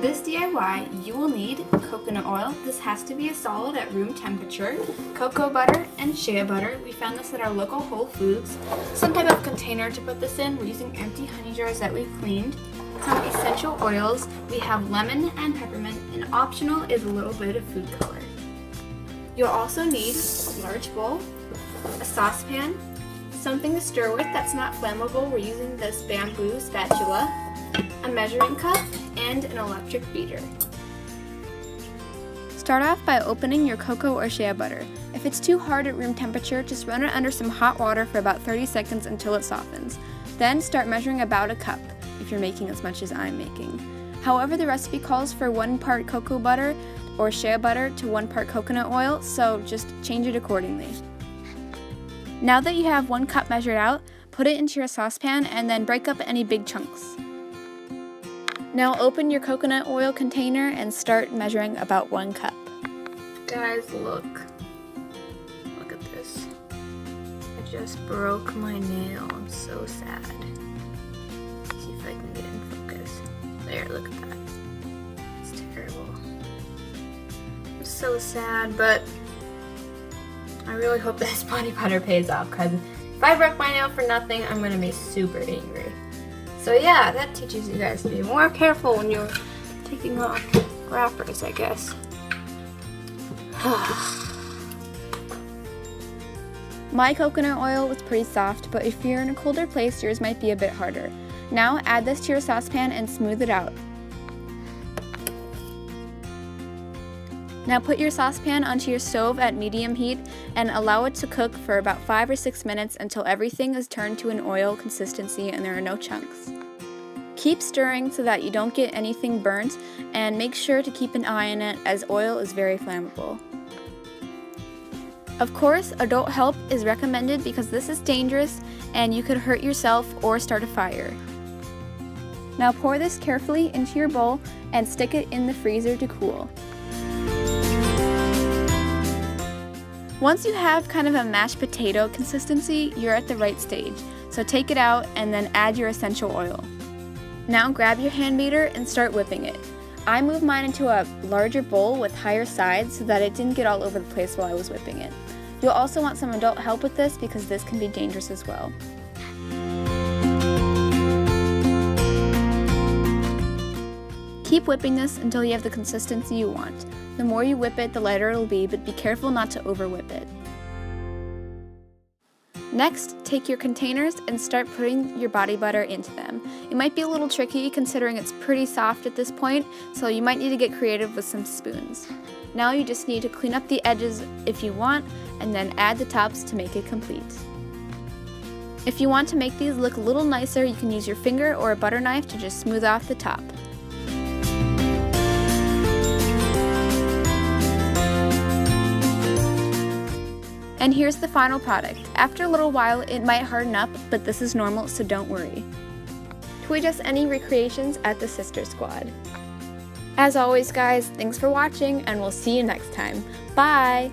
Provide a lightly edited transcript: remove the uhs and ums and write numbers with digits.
this DIY, you will need coconut oil. This has to be a solid at room temperature. Cocoa butter and shea butter. We found this at our local Whole Foods. Some type of container to put this in. We're using empty honey jars that we've cleaned. Some essential oils. We have lemon and peppermint, and optional is a little bit of food color. You'll also need a large bowl, a saucepan, something to stir with that's not flammable. We're using this bamboo spatula, a measuring cup, and an electric beater. Start off by opening your cocoa or shea butter. If it's too hard at room temperature, just run it under some hot water for about 30 seconds until it softens. Then start measuring about a cup, if you're making as much as I'm making. However, the recipe calls for 1 part cocoa butter or shea butter to 1 part coconut oil, so just change it accordingly. Now that you have 1 cup measured out, put it into your saucepan and then break up any big chunks. Now open your coconut oil container and start measuring about 1 cup. Guys, look. Look at this. I just broke my nail. I'm so sad. Let's see if I can get in focus. There, look at that. It's terrible. I'm so sad, but I really hope this body butter pays off, because if I broke my nail for nothing, I'm gonna be super angry. So yeah, that teaches you guys to be more careful when you're taking off wrappers, I guess. My coconut oil was pretty soft, but if you're in a colder place, yours might be a bit harder. Now add this to your saucepan and smooth it out. Now put your saucepan onto your stove at medium heat and allow it to cook for about 5 or 6 minutes until everything is turned to an oil consistency and there are no chunks. Keep stirring so that you don't get anything burnt, and make sure to keep an eye on it as oil is very flammable. Of course, adult help is recommended because this is dangerous and you could hurt yourself or start a fire. Now pour this carefully into your bowl and stick it in the freezer to cool. Once you have kind of a mashed potato consistency, you're at the right stage. So take it out and then add your essential oil. Now grab your hand beater and start whipping it. I moved mine into a larger bowl with higher sides so that it didn't get all over the place while I was whipping it. You'll also want some adult help with this because this can be dangerous as well. Keep whipping this until you have the consistency you want. The more you whip it, the lighter it'll be, but be careful not to over whip it. Next, take your containers and start putting your body butter into them. It might be a little tricky considering it's pretty soft at this point, so you might need to get creative with some spoons. Now you just need to clean up the edges if you want, and then add the tops to make it complete. If you want to make these look a little nicer, you can use your finger or a butter knife to just smooth off the top. And here's the final product. After a little while, it might harden up, but this is normal, so don't worry. Tweet us any recreations at the Sister Squad. As always, guys, thanks for watching, and we'll see you next time. Bye!